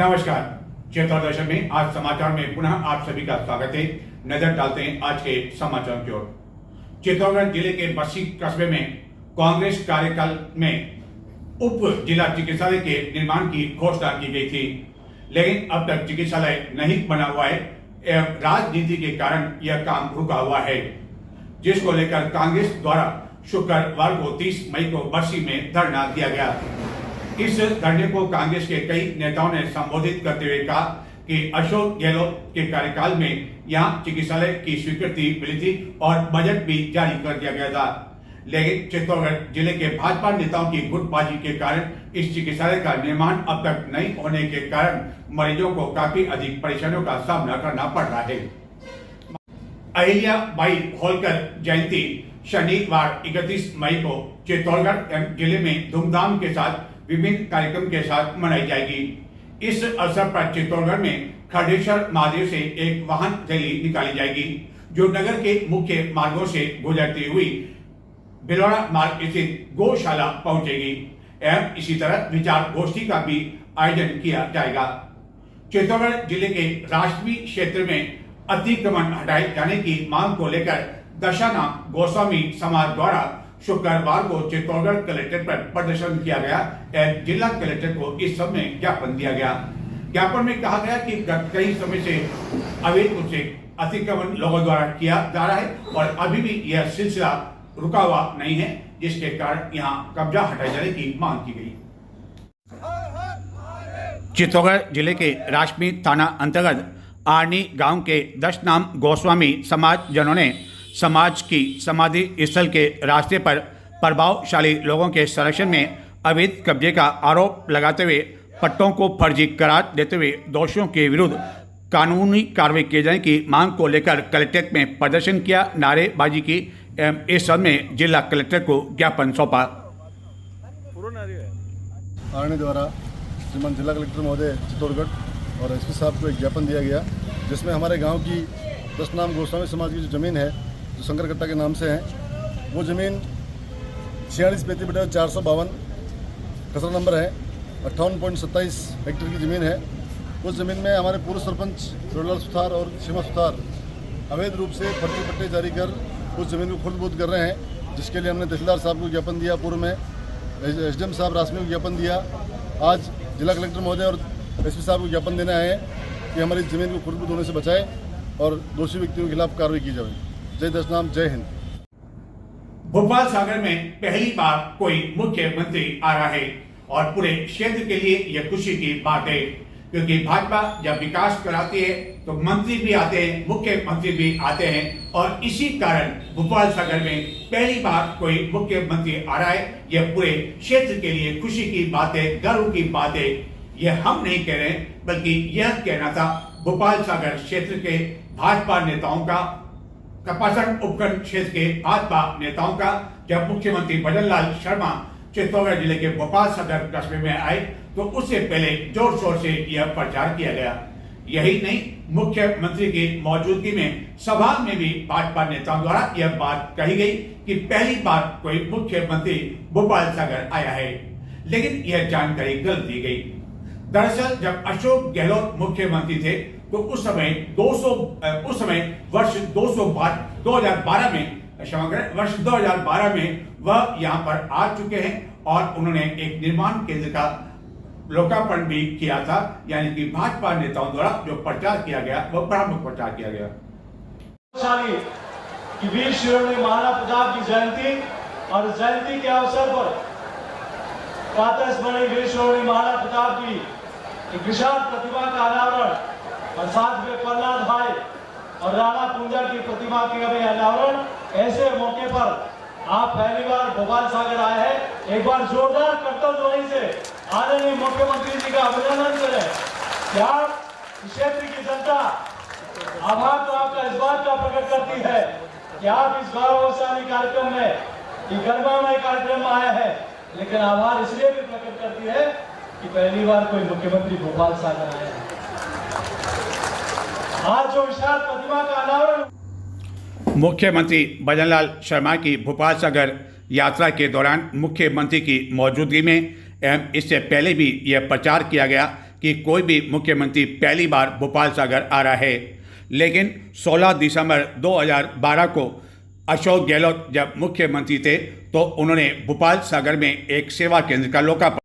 नमस्कार। चित्तौड़ दर्शन में आज समाचार में पुनः आप सभी का स्वागत है। नजर डालते हैं आज के समाचारों की ओर। चित्तौड़गढ़ जिले के बस्सी कस्बे में कांग्रेस कार्यकाल में उप जिला चिकित्सालय के निर्माण की घोषणा की गई थी, लेकिन अब तक चिकित्सालय नहीं बना हुआ है। राजनीति के कारण यह काम रुका हुआ है, जिसको लेकर कांग्रेस द्वारा शुक्रवार को 30 मई को बस्सी में धरना दिया गया। इस धरने को कांग्रेस के कई नेताओं ने संबोधित करते हुए कहा कि अशोक गहलोत के कार्यकाल में यहां चिकित्सालय की स्वीकृति मिली थी और बजट भी जारी कर दिया गया था, लेकिन चित्तौड़गढ़ जिले के भाजपा नेताओं की गुटबाजी के कारण इस चिकित्सालय का निर्माण अब तक नहीं होने के कारण मरीजों को काफी अधिक परेशानियों का सामना करना पड़ रहा है। अहिल्याबाई होलकर जयंती शनिवार 31 मई को चित्तौड़गढ़ जिले में धूमधाम के साथ विभिन्न कार्यक्रम के साथ मनाई जाएगी। इस अवसर पर चित्तौड़गढ़ में खड़ेश्वर महादेव से एक वाहन रैली निकाली जाएगी, जो नगर के मुख्य मार्गों से गुजरती हुई भिलौड़ा मार्ग स्थित गौशाला पहुंचेगी एवं इसी तरह विचार गोष्ठी का भी आयोजन किया जाएगा। चित्तौड़गढ़ जिले के राष्ट्रीय क्षेत्र में अतिक्रमण हटाए जाने की मांग को लेकर दशाना गोस्वामी समाज द्वारा शुक्रवार को चित्तौड़गढ़ कलेक्ट्रेट पर प्रदर्शन किया गया एवं जिला कलेक्टर को इस सब में ज्ञापन दिया गया। ज्ञापन में कहा गया कि गत कई समय से अवैध रूप से अतिक्रमण लोगों द्वारा किया जा रहा है और अभी भी यह सिलसिला रुका हुआ नहीं है, जिसके कारण यहाँ कब्जा हटाए जाने की मांग की गई। चित्तौड़गढ़ जिले के राशमी थाना अंतर्गत आर्नी गांव के 10 नाम गोस्वामी समाज जनों ने समाज की समाधि स्थल के रास्ते पर प्रभावशाली लोगों के संरक्षण में अवैध कब्जे का आरोप लगाते हुए पट्टों को फर्जी करार देते हुए दोषियों के विरुद्ध कानूनी कार्रवाई किए जाने की मांग को लेकर कलेक्ट्रेट में प्रदर्शन किया, नारेबाजी की एवं इस सब में जिला कलेक्टर को ज्ञापन सौंपा। आर्नी द्वारा श्रीमान जिला कलेक्टर महोदय चित्तौड़गढ़ और एसपी साहब को एक ज्ञापन दिया गया, जिसमें हमारे गांव की 10 नाम गोस्वामी समाज की जो ज़मीन है, जो शंकरकट्टा के नाम से है, वो ज़मीन 46/452 खसरा नंबर है, 58.27 हेक्टेयर की ज़मीन है। उस ज़मीन में हमारे पूर्व सरपंच रोडलाल सुथार और सीमा सुथार अवैध रूप से फर्जी पट्टे जारी कर उस ज़मीन को खुर्द-बुर्द कर रहे हैं, जिसके लिए हमने तहसीलदार साहब को ज्ञापन दिया, पूर्व में एसडीएम साहब रासमी को ज्ञापन दिया। आज जिला कलेक्टर महोदय और एसपी साहब को ज्ञापन देने आए हैं कि हमारी ज़मीन को खुर्द-बुर्द होने से बचाए और दोषी व्यक्तियों के खिलाफ कार्रवाई की जाए। जय दशनाम, जय हिंद। भोपाल सागर में पहली बार कोई मुख्यमंत्री आ रहा है और पूरे क्षेत्र के लिए यह खुशी की बात है, क्योंकि भाजपा जब विकास कराती है तो मंत्री भी आते हैं, मुख्यमंत्री भी आते हैं और इसी कारण भोपाल सागर में पहली बार कोई मुख्यमंत्री आ रहा है। यह पूरे क्षेत्र के लिए खुशी की बात है, गर्व की बात है। यह हम नहीं कह रहे, बल्कि यह कहना था भोपाल सागर क्षेत्र के भाजपा नेताओं का, कपासन उपखंड क्षेत्र के भाजपा नेताओं का। जब मुख्यमंत्री भजन लाल शर्मा चित्तौड़गढ़ जिले के भोपाल सदर कस्बे में आए तो उससे पहले जोर शोर से यह प्रचार किया गया। यही नहीं, मुख्यमंत्री की मौजूदगी में सभा में भी भाजपा नेताओं द्वारा यह बात कही गई कि पहली बार कोई मुख्यमंत्री भोपाल सागर आया है, लेकिन यह जानकारी गलत दी गई। दरअसल जब अशोक गहलोत मुख्यमंत्री थे तो उस समय वर्ष 2012 में वह यहाँ पर आ चुके हैं और उन्होंने एक निर्माण केंद्र का लोकार्पण भी किया था, यानी कि भाजपा नेताओं द्वारा जो प्रचार किया गया वह प्रमुख प्रचार किया गया। कि वीर शिरोमणि महाराणा प्रताप की जयंती और जयंती के अवसर पर प्रातः स्मरणीय वीर शिरोमणि महाराणा प्रताप की एक विशाल प्रतिमा का अनावरण और साथ में प्रहलाद भाई और राणा पूंजा की प्रतिमा के अनावरण, ऐसे मौके पर आप पहली बार भोपाल सागर आए हैं। एक बार जोरदार करतब ध्वनि से आदरणीय मुख्यमंत्री जी का अभिनंदन करें कि आप क्षेत्र की जनता आभार तो आपका इस बात का प्रकट करती है कि आप इस गौरवशाली कार्यक्रम में, गरिमामय कार्यक्रम में आए हैं, लेकिन आभार इसलिए भी प्रकट करती है कि पहली बार कोई मुख्यमंत्री भोपाल सागर आए हैं। आज जो विशाल प्रतिमा का अनावरण मुख्यमंत्री भजनलाल शर्मा की भोपाल सागर यात्रा के दौरान मुख्यमंत्री की मौजूदगी में एवं इससे पहले भी यह प्रचार किया गया कि कोई भी मुख्यमंत्री पहली बार भोपाल सागर आ रहा है, लेकिन 16 दिसंबर 2012 को अशोक गहलोत जब मुख्यमंत्री थे तो उन्होंने भोपाल सागर में एक सेवा केंद्र का लोकार्पण।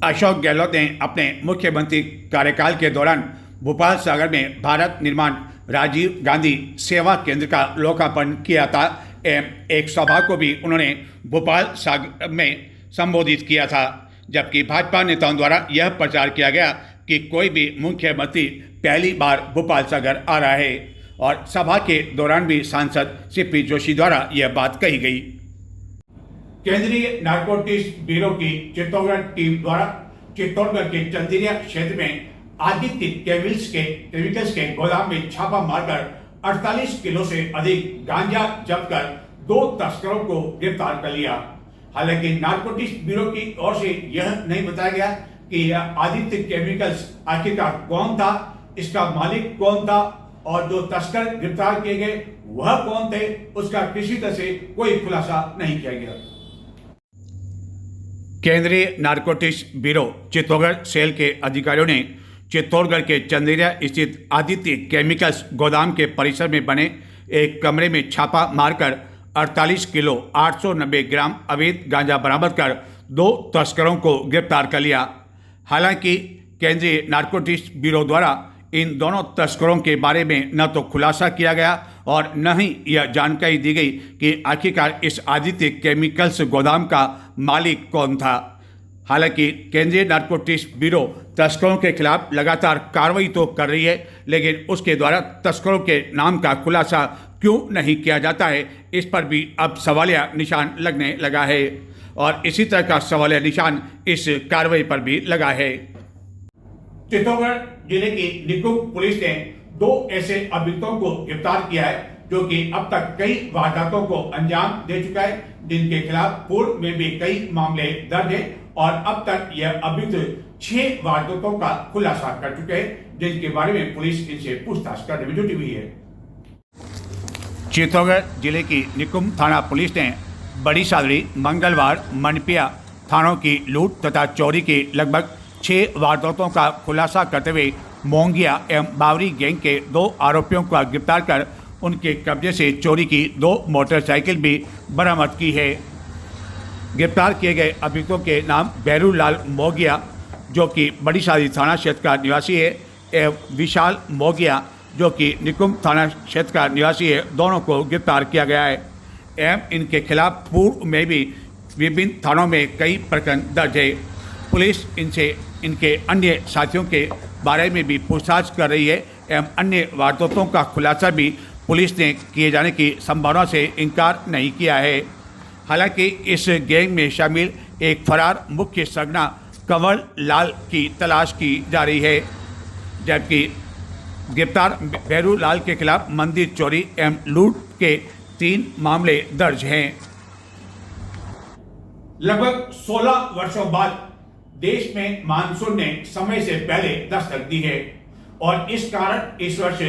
अशोक गहलोत ने अपने मुख्यमंत्री कार्यकाल के दौरान भोपाल सागर में भारत निर्माण राजीव गांधी सेवा केंद्र का लोकार्पण किया था एवं एक सभा को भी उन्होंने भोपाल सागर में संबोधित किया था। जबकि भाजपा नेताओं द्वारा यह प्रचार किया गया कि कोई भी मुख्यमंत्री पहली बार भोपाल सागर आ रहा है और सभा के दौरान भी सांसद सीपी जोशी द्वारा यह बात कही गई। केंद्रीय नारकोटिक्स ब्यूरो की चित्तौड़गढ़ टीम द्वारा चित्तौड़गढ़ के चंदेरिया क्षेत्र में आदित्य केमिकल्स के गोदाम में छापा मारकर 48 किलो से अधिक गांजा जब्त कर 2 तस्करों को गिरफ्तार कर लिया। हालांकि नारकोटिक्स ब्यूरो की ओर से यह नहीं बताया गया कि यह आदित्य केमिकल्स आखिरकार कौन था, इसका मालिक कौन था और जो तस्कर गिरफ्तार किए गए वह कौन थे, उसका किसी तरह से कोई खुलासा नहीं किया गया। केंद्रीय नारकोटिक्स ब्यूरो चित्तौड़गढ़ सेल के अधिकारियों ने चित्तौड़गढ़ के चंदेरिया स्थित आदित्य केमिकल्स गोदाम के परिसर में बने एक कमरे में छापा मारकर 48 किलो 890 ग्राम अवैध गांजा बरामद कर 2 तस्करों को गिरफ्तार कर लिया। हालांकि केंद्रीय नारकोटिक्स ब्यूरो द्वारा इन दोनों तस्करों के बारे में न तो खुलासा किया गया और न ही यह जानकारी दी गई कि आखिरकार इस आदित्य केमिकल्स गोदाम का मालिक कौन था। हालांकि केंद्रीय नारकोटिक्स ब्यूरो तस्करों के खिलाफ लगातार कार्रवाई तो कर रही है, लेकिन उसके द्वारा तस्करों के नाम का खुलासा क्यों नहीं किया जाता है, इस पर भी अब सवालिया निशान लगने लगा है और इसी तरह का सवालिया निशान इस कार्रवाई पर भी लगा है। चित्तौड़गढ़ जिले की निकुंभ पुलिस ने 2 ऐसे अभियुक्तों को गिरफ्तार किया है जो कि अब तक कई वारदातों को अंजाम दे चुका है, जिनके खिलाफ पूर्व में भी कई मामले दर्ज हैं और अब तक यह अभियुक्त 6 वारदातों का खुलासा कर चुके हैं, जिनके बारे में पुलिस इनसे पूछताछ करने में जुटी हुई है। चित्तौड़गढ़ जिले की निकुंभ थाना पुलिस ने बड़ी सादड़ी, मंगलवार, मनपिया थानों की लूट तथा चोरी की लगभग 6 वारदातों का खुलासा करते हुए मोंगिया एवं बावरी गैंग के 2 आरोपियों को गिरफ्तार कर उनके कब्जे से चोरी की 2 मोटरसाइकिल भी बरामद की है। गिरफ्तार किए गए अभियुक्तों के नाम भैरूलाल मोगिया जो कि बड़ी सादड़ी थाना क्षेत्र का निवासी है एवं विशाल मोगिया जो कि निकुंभ थाना क्षेत्र का निवासी है, दोनों को गिरफ्तार किया गया है एवं इनके खिलाफ पूर्व में भी विभिन्न थानों में कई प्रकरण दर्ज है। पुलिस इनसे इनके अन्य साथियों के बारे में भी पूछताछ कर रही है एवं अन्य वारदातों का खुलासा भी पुलिस ने किए जाने की संभावना से इनकार नहीं किया है। हालांकि इस गैंग में शामिल एक फरार मुख्य सरगना कंवर लाल की तलाश की जा रही है, जबकि गिरफ्तार भैरू लाल के खिलाफ मंदिर चोरी एवं लूट के 3 मामले दर्ज हैं। लगभग 16 वर्षों बाद देश में मानसून ने समय से पहले दस्तक दी है और इस कारण इस वर्ष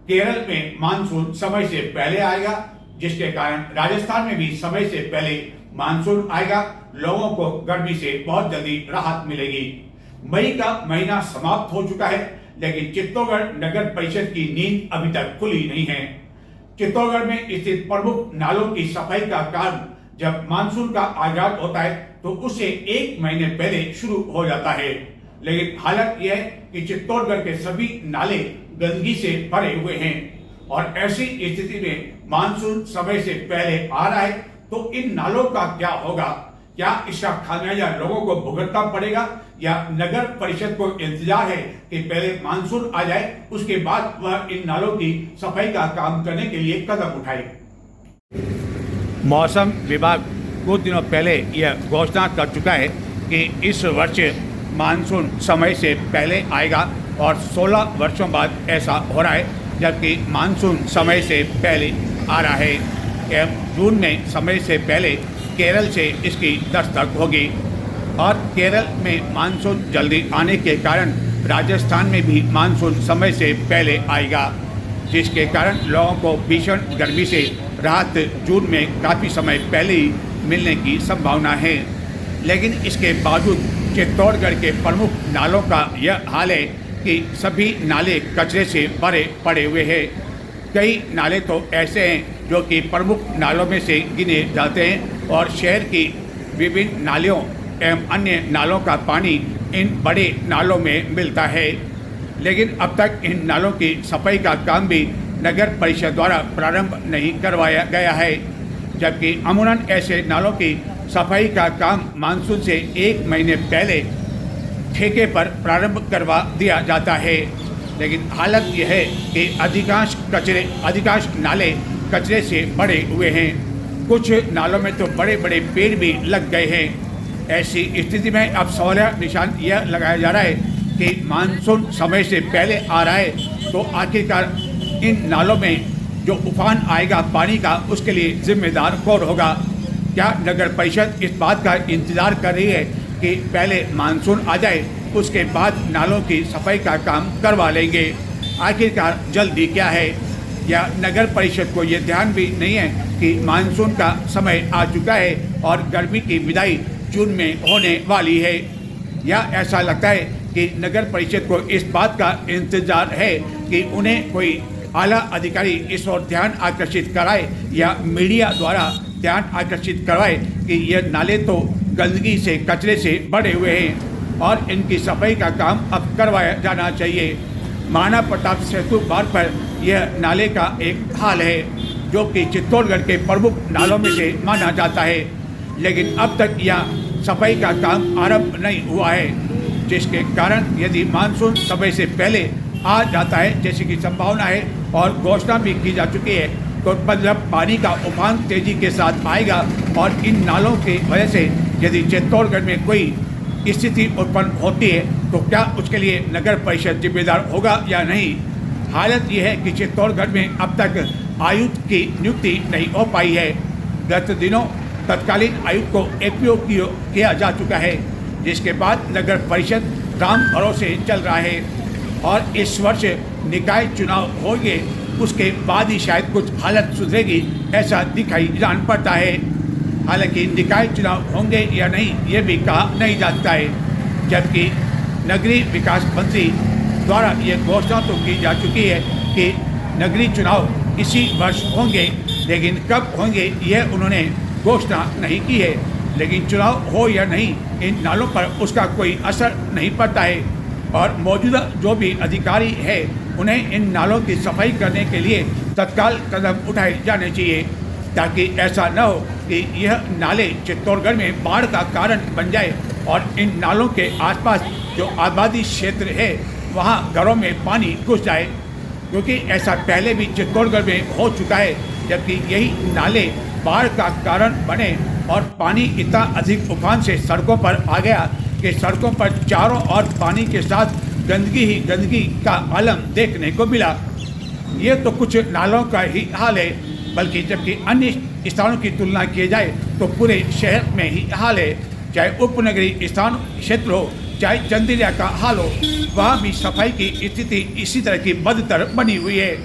केरल में मानसून समय से पहले आएगा, जिसके कारण राजस्थान में भी समय से पहले मानसून आएगा। लोगों को गर्मी से बहुत जल्दी राहत मिलेगी। मई का महीना समाप्त हो चुका है, लेकिन चित्तौड़गढ़ नगर परिषद की नींद अभी तक खुली नहीं है। चित्तौड़गढ़ में स्थित प्रमुख नालों की सफाई का कार्य जब मानसून का आगाज होता है तो उसे 1 महीने पहले शुरू हो जाता है, लेकिन हालत यह है कि चित्तौड़गढ़ के सभी नाले गंदगी से भरे हुए हैं और ऐसी स्थिति में मानसून समय से पहले आ रहा है तो इन नालों का क्या होगा? क्या इसका खामियाजा लोगों को भुगतना पड़ेगा या नगर परिषद को इंतजार है कि पहले मानसून आ जाए, उसके बाद वह इन नालों की सफाई का काम करने के लिए कदम उठाए? मौसम विभाग कुछ दिनों पहले यह घोषणा कर चुका है कि इस वर्ष मानसून समय से पहले आएगा और 16 वर्षों बाद ऐसा हो रहा है, जबकि मानसून समय से पहले आ रहा है एवं जून में समय से पहले केरल से इसकी दस्तक होगी और केरल में मानसून जल्दी आने के कारण राजस्थान में भी मानसून समय से पहले आएगा, जिसके कारण लोगों को भीषण गर्मी से राहत जून में काफ़ी समय पहले ही मिलने की संभावना है। लेकिन इसके बावजूद चित्तौड़गढ़ के प्रमुख नालों का यह हाल है कि सभी नाले कचरे से भरे पड़े हुए हैं। कई नाले तो ऐसे हैं जो कि प्रमुख नालों में से गिने जाते हैं और शहर की विभिन्न नालियों एवं अन्य नालों का पानी इन बड़े नालों में मिलता है। लेकिन अब तक इन नालों की सफाई का काम भी नगर परिषद द्वारा प्रारंभ नहीं करवाया गया है, जबकि अमूमन ऐसे नालों की सफाई का काम मानसून से 1 महीने पहले ठेके पर प्रारंभ करवा दिया जाता है। लेकिन हालत यह है कि अधिकांश नाले कचरे से भरे हुए हैं। कुछ नालों में तो बड़े बड़े पेड़ भी लग गए हैं। ऐसी स्थिति में अब सवाल निशान यह लगाया जा रहा है कि मानसून समय से पहले आ रहा है तो आखिरकार इन नालों में जो उफान आएगा पानी का, उसके लिए जिम्मेदार कौन होगा? क्या नगर परिषद इस बात का इंतज़ार कर रही है कि पहले मानसून आ जाए उसके बाद नालों की सफाई का काम करवा लेंगे? आखिरकार जल्दी क्या है? या नगर परिषद को ये ध्यान भी नहीं है कि मानसून का समय आ चुका है और गर्मी की विदाई जून में होने वाली है? या ऐसा लगता है कि नगर परिषद को इस बात का इंतजार है कि उन्हें कोई आला अधिकारी इस ओर ध्यान आकर्षित कराए या मीडिया द्वारा ध्यान आकर्षित करवाए कि यह नाले तो गंदगी से, कचरे से भरे हुए हैं और इनकी सफाई का काम अब करवाया जाना चाहिए। महाराणा प्रताप सेतु मार्ग पर यह नाले का एक हाल है जो कि चित्तौड़गढ़ के प्रमुख नालों में से माना जाता है, लेकिन अब तक यह सफाई का काम आरंभ नहीं हुआ है, जिसके कारण यदि मानसून समय से पहले आ जाता है जैसे कि संभावना है और घोषणा भी की जा चुकी है, तो मतलब पानी का उफान तेजी के साथ आएगा और इन नालों की वजह से यदि चित्तौड़गढ़ में कोई स्थिति उत्पन्न होती है तो क्या उसके लिए नगर परिषद जिम्मेदार होगा या नहीं? हालत यह है कि चित्तौड़गढ़ में अब तक आयुक्त की नियुक्ति नहीं हो पाई है। गत दिनों तत्कालीन आयुक्त को एपीओ किया जा चुका है, जिसके बाद नगर परिषद राम भरोसे चल रहा है और इस वर्ष निकाय चुनाव होंगे, उसके बाद ही शायद कुछ हालत सुधरेगी, ऐसा दिखाई जान पड़ता है। हालांकि निकाय चुनाव होंगे या नहीं ये भी कहा नहीं जा सकता है, जबकि नगरीय विकास मंत्री द्वारा ये घोषणा तो की जा चुकी है कि नगरीय चुनाव इसी वर्ष होंगे, लेकिन कब होंगे यह उन्होंने घोषणा नहीं की है। लेकिन चुनाव हो या नहीं, इन नालों पर उसका कोई असर नहीं पड़ता है और मौजूदा जो भी अधिकारी है उन्हें इन नालों की सफाई करने के लिए तत्काल कदम उठाए जाने चाहिए, ताकि ऐसा न हो कि यह नाले चित्तौड़गढ़ में बाढ़ का कारण बन जाए और इन नालों के आसपास जो आबादी क्षेत्र है वहां घरों में पानी घुस जाए, क्योंकि ऐसा पहले भी चित्तौड़गढ़ में हो चुका है, जबकि यही नाले बाढ़ का कारण बने और पानी इतना अधिक उफान से सड़कों पर आ गया कि सड़कों पर चारों ओर पानी के साथ गंदगी ही गंदगी का आलम देखने को मिला। ये तो कुछ नालों का ही हाल है, बल्कि जबकि अन्य स्थानों की तुलना की जाए तो पूरे शहर में ही हाल है। चाहे उपनगरीय स्थान क्षेत्र हो, चाहे चंदेरिया का हाल हो, वहाँ भी सफाई की स्थिति इसी तरह की बदतर बनी हुई है।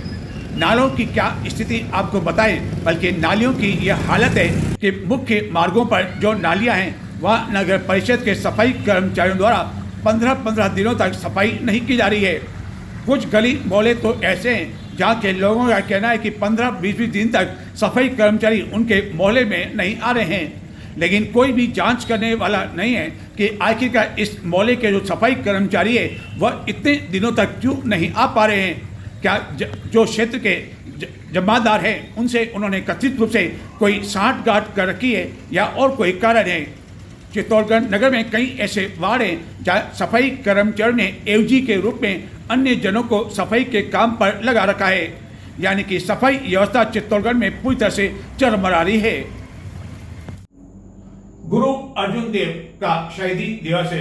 नालों की क्या स्थिति आपको बताएं, बल्कि नालियों की यह हालत है कि मुख्य मार्गों पर जो नालियाँ हैं वहाँ नगर परिषद के सफाई कर्मचारियों द्वारा 15-15 दिनों तक सफाई नहीं की जा रही है। कुछ गली मोहल्ले तो ऐसे हैं जहाँ के लोगों का कहना है कि 15-20 दिन तक सफाई कर्मचारी उनके मोहल्ले में नहीं आ रहे हैं, लेकिन कोई भी जांच करने वाला नहीं है कि आखिरकार इस मोहल्ले के जो सफाई कर्मचारी है वह इतने दिनों तक क्यों नहीं आ पा रहे हैं। क्या जो क्षेत्र के जमादार हैं उनसे उन्होंने कथित रूप से कोई साठगांठ कर रखी है या और कोई कारण है? चित्तौड़गढ़ नगर में कई ऐसे वार्ड हैं जहाँ सफाई कर्मचारियों ने एवजी के रूप में अन्य जनों को सफाई के काम पर लगा रखा है, यानी कि सफाई व्यवस्था चित्तौड़गढ़ में पूरी तरह से चरमरा रही है। गुरु अर्जुन देव का शहीदी दिवस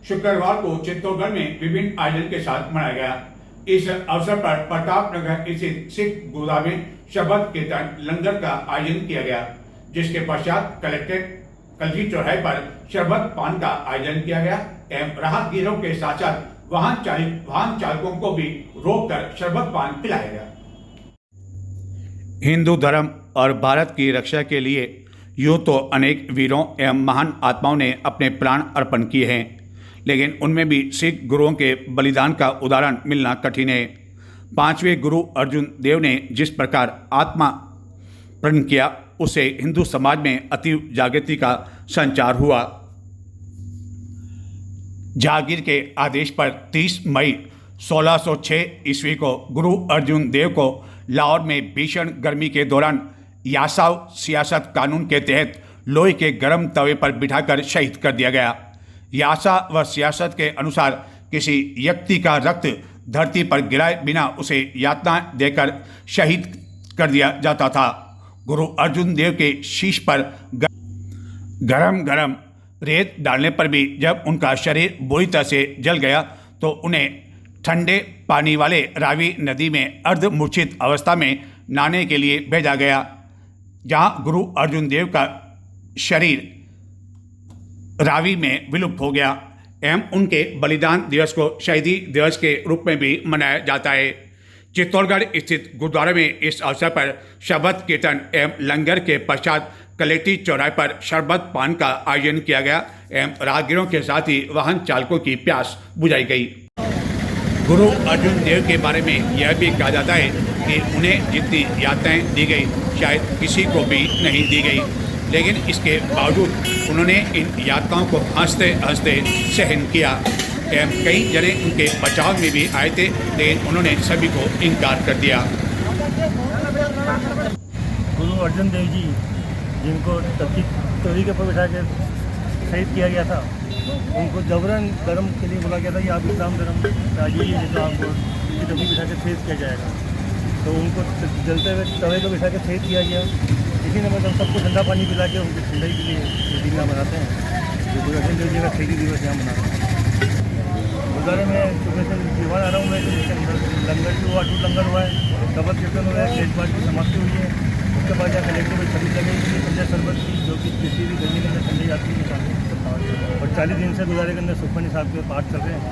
शुक्रवार को चित्तौड़गढ़ में विभिन्न आयोजन के साथ मनाया गया। इस अवसर पर प्रतापनगर स्थित सिख गुरुद्वारा में शबद कीर्तन लंगर का आयोजन किया गया, जिसके पश्चात कलेक्ट्रेट कलजी चौराहे पर शरबत पान का आयोजन किया गया एवं राहगीरों के साथ साथ वाहन चालकों को भी रोककर शरबत पान पिलाया गया। हिंदू धर्म और भारत की रक्षा के लिए यूं तो अनेक वीरों एवं महान आत्माओं ने अपने प्राण अर्पण किए हैं, लेकिन उनमें भी सिख गुरुओं के बलिदान का उदाहरण मिलना कठिन है। 5वें गुरु अर्जुन देव ने जिस प्रकार आत्मा प्रण किया, उससे हिंदू समाज में अतीव जागृति का संचार हुआ। जहांगीर के आदेश पर 30 मई 1606 ईस्वी को गुरु अर्जुन देव को लाहौर में भीषण गर्मी के दौरान यासाव सियासत कानून के तहत लोहे के गर्म तवे पर बिठाकर शहीद कर दिया गया। यासा व सियासत के अनुसार किसी व्यक्ति का रक्त धरती पर गिराए बिना उसे यातना देकर शहीद कर दिया जाता था। गुरु अर्जुन देव के शीश पर गरम गरम रेत डालने पर भी जब उनका शरीर बुरी तरह से जल गया तो उन्हें ठंडे पानी वाले रावी नदी में अर्धमूर्छित अवस्था में नहाने के लिए भेजा गया, जहां गुरु अर्जुन देव का शरीर रावी में विलुप्त हो गया एवं उनके बलिदान दिवस को शहीदी दिवस के रूप में भी मनाया जाता है। चित्तौड़गढ़ स्थित गुरुद्वारा में इस अवसर पर शबद कीर्तन एवं लंगर के पश्चात कलेटी चौराहे पर शरबत पान का आयोजन किया गया एवं राहगीरों के साथ ही वाहन चालकों की प्यास बुझाई गई। गुरु अर्जुन देव के बारे में यह भी कहा जाता है कि उन्हें जितनी यातनाएं दी गई शायद किसी को भी नहीं दी गई, लेकिन इसके बावजूद उन्होंने इन यातनाओं को हंसते हंसते सहन किया एवं कई जने उनके बचाव में भी आए थे, लेकिन उन्होंने सभी को इनकार कर दिया। गुरु अर्जुन देव जी, जिनको तवी के ऊपर बिठा के शहीद किया गया था, उनको जबरन धर्म के लिए बोला गया था कि आप इस्लाम धर्म आ जाइए, नहीं तो आपको तवी बिठा के शहीद किया जाएगा। तो उनको जलते हुए तवे को बिठा के शहीद किया गया। इसी ने मतलब सबको ठंडा पानी पिला के उनकी ठंडाई के लिए ये दिन यहाँ मनाते हैं। जो गुरु अर्जुन देव जी का शहीदी दिवस यहाँ मनाते हैं। गुरुद्वारे में सुबह से त्योहार आ रहा हूँ मैं, जिसके अंदर लंगर भी हुआ, अटूट लंगर हुआ है, शबद कीर्तन हुआ है, प्लेट पाठ की समाप्ति हुई है। उसके बाद यहाँ कलेक्टर में छब्बीस लगेगी संजय शरबत की, जो कि किसी भी गर्मी के अंदर ठंडी जाती है। और 40 दिन से गुरुद्वारे के अंदर सुखमनी साहब के पाठ चल रहे हैं।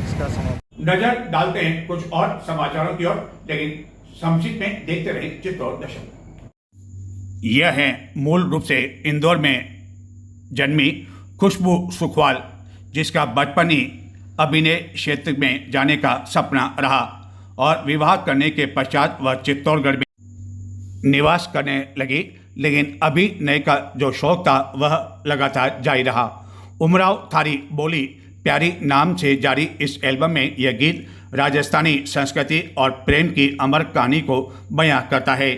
इसका समाप्त नजर डालते हैं कुछ और समाचारों की ओर, लेकिन संक्षिप्त में देखते रहे चित्तौड़ दशम। यह है मूल रूप से इंदौर में जन्मी खुशबू सुखवाल, जिसका बचपन ही अभिनय क्षेत्र में जाने का सपना रहा और विवाह करने के पश्चात वह चित्तौड़गढ़ में निवास करने लगी, लेकिन अभिनय का जो शौक था वह लगातार जारी रहा। उमराव थारी बोली प्यारी नाम से जारी इस एल्बम में यह गीत राजस्थानी संस्कृति और प्रेम की अमर कहानी को बयां करता है।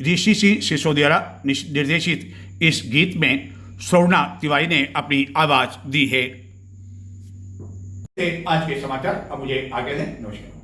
ऋषि सिंह सिसोदिया निर्देशित इस गीत में स्वर्णा तिवारी ने अपनी आवाज दी है। आज के समाचार अब मुझे आगे दें। नमस्कार।